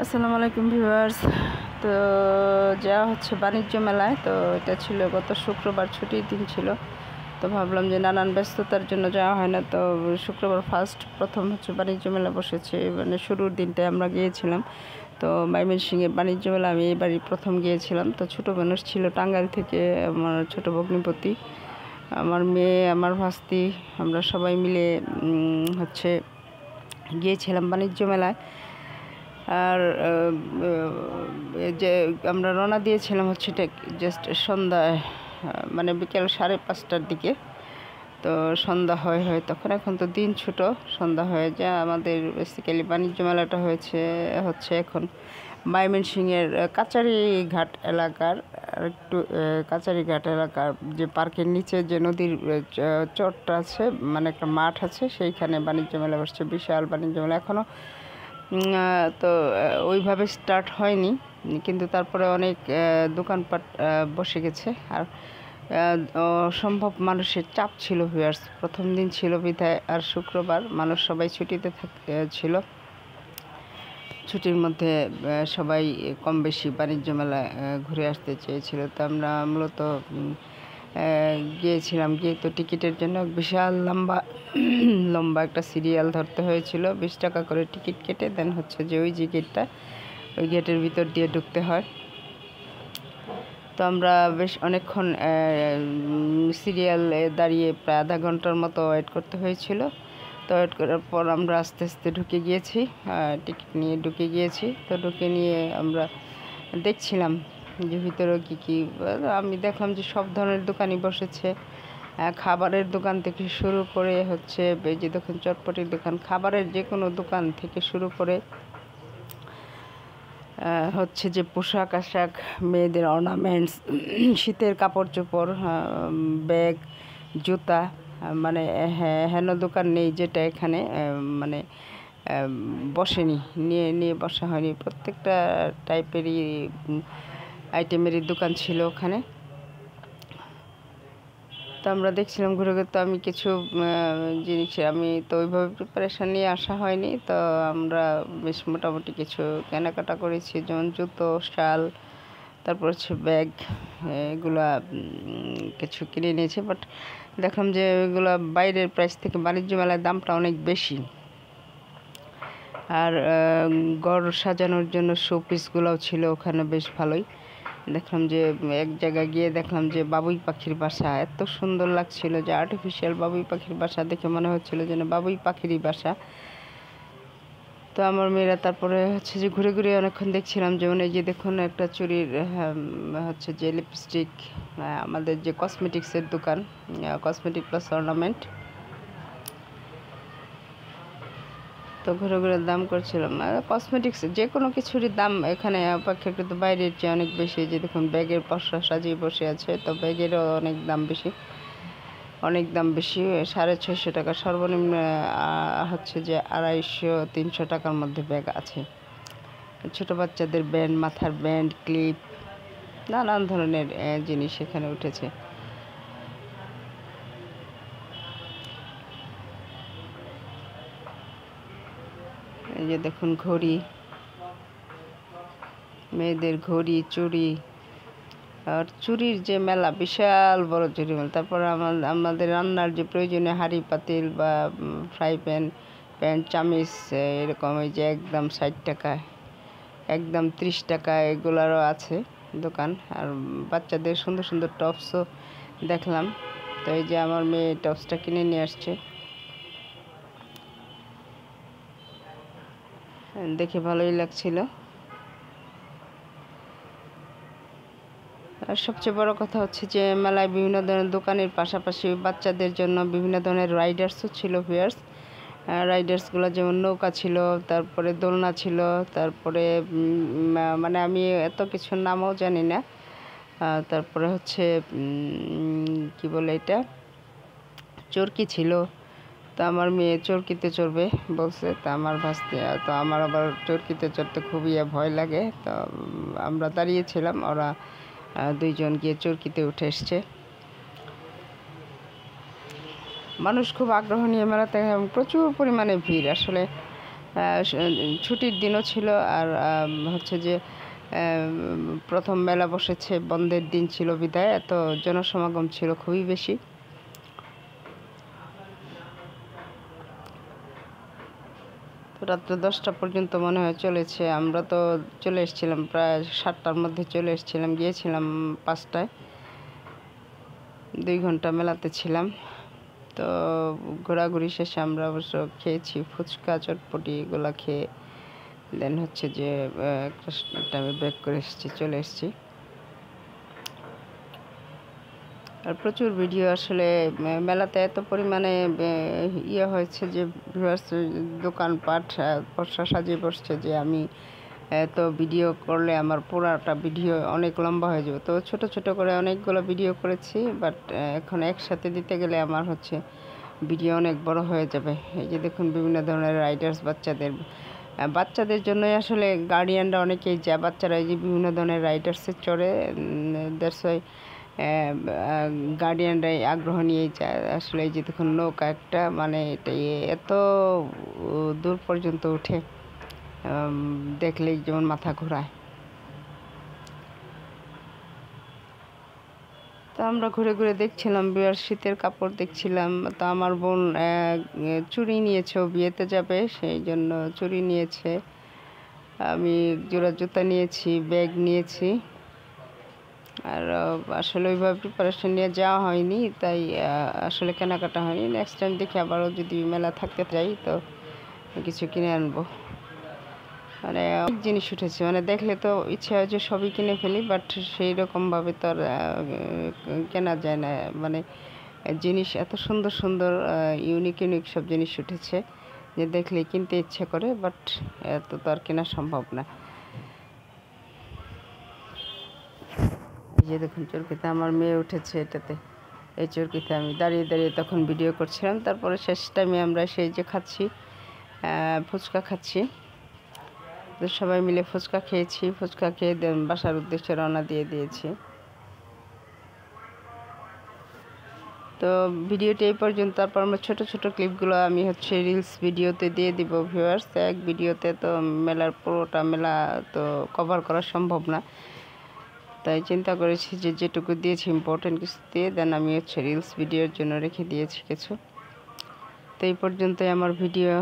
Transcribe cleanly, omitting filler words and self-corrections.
আসসালামু আলাইকুম ভিউয়ার্স। তো যাওয়া হচ্ছে বাণিজ্য মেলায়। তো এটা ছিল গত শুক্রবার, ছুটির দিন ছিল। তো ভাবলাম যে নানান ব্যস্ততার জন্য যাওয়া হয় না, তো শুক্রবার প্রথম হচ্ছে বাণিজ্য মেলা বসেছে, মানে শুরুর দিনটায় আমরা গিয়েছিলাম। তো ময়মনসিংহের বাণিজ্য মেলা আমি এবারই প্রথম গিয়েছিলাম। তো ছোটো মানুষ ছিল টাঙ্গাইল থেকে, আমার ছোটো ভগ্নিপতি, আমার মেয়ে, আমার ভাস্তি, আমরা সবাই মিলে হচ্ছে গিয়েছিলাম বাণিজ্য মেলায়। আর যে আমরা রওনা দিয়েছিলাম হচ্ছে জাস্ট সন্ধ্যায়, মানে বিকেল 5:30টার দিকে। তো সন্ধ্যা হয় তখন, এখন তো দিন ছোট, সন্ধ্যা হয়ে যায়। আমাদের বেসিক্যালি বাণিজ্য মেলাটা হচ্ছে এখন ময়মনসিংহের কাচারিঘাট এলাকার, একটু কাচারিঘাট এলাকার যে পার্কের নিচে যে নদীর চরটা আছে, মানে একটা মাঠ আছে, সেইখানে বাণিজ্য মেলা বসছে, বিশাল বাণিজ্য মেলা। এখনও তো ওইভাবে স্টার্ট হয়নি, কিন্তু তারপরে অনেক দোকানপাট বসে গেছে। আর অসম্ভব মানুষের চাপ ছিল ভিউয়ার্স, প্রথম দিন ছিল বিধায়, আর শুক্রবার মানুষ সবাই ছুটিতে ছিল। ছুটির মধ্যে সবাই কম বেশি বাণিজ্য মেলায় ঘুরে আসতে চেয়েছিল। তো আমরা মূলত গিয়েছিলাম, গিয়ে তো টিকিটের জন্য বিশাল লম্বা একটা সিরিয়াল ধরতে হয়েছিল। 20 টাকা করে টিকিট কেটে দেন হচ্ছে যে ওই যে গেটটা, ওই গেটের ভিতর দিয়ে ঢুকতে হয়। তো আমরা বেশ অনেকক্ষণ সিরিয়ালে দাঁড়িয়ে প্রায় আধা ঘন্টার মতো ওয়েট করতে হয়েছিল। তো ওয়েট করার পর আমরা আস্তে আস্তে ঢুকে গিয়েছি, টিকিট নিয়ে ঢুকে গিয়েছি। তো ঢুকে নিয়ে আমরা দেখছিলাম যে ভিতরে কী আমি দেখলাম যে সব ধরনের দোকানই বসেছে, খাবারের দোকান থেকে শুরু করে হচ্ছে এই যে দেখুন চটপটির দোকান, খাবারের যে কোনো দোকান থেকে শুরু করে হচ্ছে যে পোশাক আশাক, মেয়েদের অর্নামেন্টস, শীতের কাপড় চোপড়, ব্যাগ, জুতা, মানে হেন দোকান নেই যেটা এখানে মানে বসেনি, নিয়ে বসা হয়নি। প্রত্যেকটা টাইপেরই আইটেমেরই দোকান ছিল ওখানে। তো আমরা দেখছিলাম ঘুরে ঘুরে। তো আমি কিছু জিনিস, আমি তো ওইভাবে প্রিপারেশান নিয়ে আসা হয়নি, তো আমরা বেশ মোটামুটি কিছু কেনাকাটা করেছি, যেমন জুতো, শাল, তারপর হচ্ছে ব্যাগ, এগুলা কিছু কিনে নিয়েছি। বাট দেখলাম যে এগুলো বাইরের প্রাইস থেকে বাণিজ্য মেলার দামটা অনেক বেশি। আর ঘর সাজানোর জন্য শো পিসগুলোও ছিল ওখানে বেশ ভালোই। দেখলাম যে এক জায়গায় গিয়ে দেখলাম যে বাবুই পাখির বাসা, এত সুন্দর লাগছিল, যে আর্টিফিশিয়াল বাবুই পাখির বাসা দেখে মনে হচ্ছিল যেন বাবুই পাখিরই বাসা। তো আমার মেয়েরা তারপরে হচ্ছে যে ঘুরে ঘুরে অনেকক্ষণ দেখছিলাম, যেমন এই যে দেখুন একটা চুড়ির হচ্ছে যে লিপস্টিক, আমাদের যে কসমেটিক্সের দোকান, কসমেটিক প্লাস অর্নামেন্ট। তো ঘুরে ঘুরে দাম করছিলাম, কসমেটিক্স যে কোনো কিছুরই দাম এখানে অপেক্ষাকৃত বাইরের চেয়ে অনেক বেশি। যে দেখুন ব্যাগের পসরা সাজিয়ে বসে আছে, তো ব্যাগেরও অনেক দাম বেশি, 650 টাকা, সর্বনিম্ন হচ্ছে যে 250-300 টাকার মধ্যে ব্যাগ আছে। ছোট বাচ্চাদের ব্যান্ড, মাথার ব্যান্ড, ক্লিপ, নানান ধরনের জিনিস এখানে উঠেছে। এই যে দেখুন ঘড়ি, মেয়েদের ঘড়ি, চুড়ি, আর চুরির যে মেলা, বিশাল বড় চুরি মেলা। তারপর আমাদের রান্নার যে প্রয়োজনীয় হাঁড়ি পাতিল বা ফ্রাই প্যান, চামিচ, এরকম এই যে একদম 60 টাকা, একদম 30 টাকা, এগুলারও আছে দোকান। আর বাচ্চাদের সুন্দর সুন্দর টপসও দেখলাম। তো এই যে আমার মেয়ে টপসটা কিনে নিয়ে আসছে, দেখে ভালোই লাগছিল। আর সবচেয়ে বড় কথা হচ্ছে যে মেলায় বিভিন্ন ধরনের দোকানের পাশাপাশি বাচ্চাদের জন্য বিভিন্ন ধরনের রাইডার্সও ছিল ভিউয়ার্স। রাইডার্সগুলো যেমন নৌকা ছিল, তারপরে দোলনা ছিল, তারপরে মানে আমি এত কিছুর নামও জানি না। তারপরে হচ্ছে কি বলে এটা, চরকি ছিল। তো আমার মেয়ে চরকিতে চড়বে বলছে, তা আমার ভাস্তি, তো আমার আবার চরকিতে চড়তে খুবই ভয় লাগে। তো আমরা দাঁড়িয়েছিলাম, ওরা দুইজন গিয়ে চরকিতে উঠে এসছে। মানুষ খুব আগ্রহ নিয়ে মেলাতে, প্রচুর পরিমাণে ভিড়। আসলে ছুটির দিনও ছিল, আর হচ্ছে যে প্রথম মেলা বসেছে, বন্ধের দিন ছিল বিদায়, এত জনসমাগম ছিল খুবই বেশি। তো রাত্র 10টা পর্যন্ত মনে হয় চলেছে। আমরা তো চলে এসেছিলাম প্রায় 7টার মধ্যে চলে এসেছিলাম, গিয়েছিলাম 5টায়। 2 ঘন্টা মেলাতে ছিলাম। তো ঘোরাঘুরি শেষে আমরা অবশ্য খেয়েছি ফুচকা, চটপটি, এগুলো খেয়ে দেন হচ্ছে যে একটা টাইমে ব্যাক করে চলে এসেছি। আর প্রচুর ভিডিও আসলে মেলাতে এত পরিমাণে ইয়ে হয়েছে যে ভিউয়ার্স, দোকানপাট বর্ষা সাজিয়ে বসছে যে আমি তো ভিডিও করলে আমার পুরাটা ভিডিও অনেক লম্বা হয়ে যাবে। তো ছোট ছোট করে অনেকগুলো ভিডিও করেছি, বাট এখন একসাথে দিতে গেলে আমার হচ্ছে ভিডিও অনেক বড় হয়ে যাবে। এই যে দেখুন বিভিন্ন ধরনের রাইডার্স, বাচ্চাদের জন্যই আসলে গার্ডিয়ানরা অনেকেই যায়, বাচ্চারা এই যে বিভিন্ন ধরনের রাইডার্সে চড়ে, দ্যাটস ওয়াই গার্ডিয়ানরাই আগ্রহ নিয়েই যায়। আসলে এই যে দেখুন নৌকা একটা, মানে এটা এত দূর পর্যন্ত উঠে, দেখলেই যেমন মাথা ঘোরায়। তো আমরা ঘুরে ঘুরে দেখছিলাম, বিয়ার শীতের কাপড় দেখছিলাম। তো আমার বোন চুড়ি নিয়েছে, ও বিয়েতে যাবে, সেই জন্য চুড়ি নিয়েছে। আমি জোড়া জুতা নিয়েছি, ব্যাগ নিয়েছি। আর আসলে ওইভাবে প্রিপারেশন নিয়ে যাওয়া হয়নি, তাই আসলে কেনাকাটা হয়নি। নেক্সট টাইম দেখি আবারও যদি মেলা থাকতে যাই তো কিছু কিনে আনবো। মানে অনেক জিনিস উঠেছে, মানে দেখলে তো ইচ্ছে হয় যে সবই কিনে ফেলি, বাট সেই রকমভাবে তো আর কেনা যায় না। মানে জিনিস এত সুন্দর সুন্দর ইউনিক ইউনিক সব জিনিস উঠেছে যে দেখলে কিনতে ইচ্ছে করে, বাট এত তো আর কেনা সম্ভব না। এই যে দেখুন চরকিতে আমার মেয়ে উঠেছে এটাতে, এই চরকিতে আমি দাঁড়িয়ে দাঁড়িয়ে তখন ভিডিও করছিলাম। তারপরে শেষ টাইমে আমরা সেই যে খাচ্ছি, ফুচকা খাচ্ছি। তো সবাই মিলে ফুচকা খেয়েছি, ফুচকা খেয়ে দেন বাসার উদ্দেশ্যে রওনা দিয়ে দিয়েছি। তো ভিডিওটি এই পর্যন্ত। তারপর আমরা ছোট ছোট ক্লিপগুলো আমি হচ্ছে রিলস ভিডিওতে দিয়ে দিব ভিউয়ার্স। এক ভিডিওতে তো মেলার পুরোটা মেলা তো কভার করা সম্ভব না, তাই চিন্তা করেছি যে যেটুকু দিয়েছি ইম্পর্টেন্ট কিছু দিয়ে দেন আমি হচ্ছে রিলস ভিডিওর জন্য রেখে দিয়েছি কিছু। তো এই পর্যন্তই আমার ভিডিও।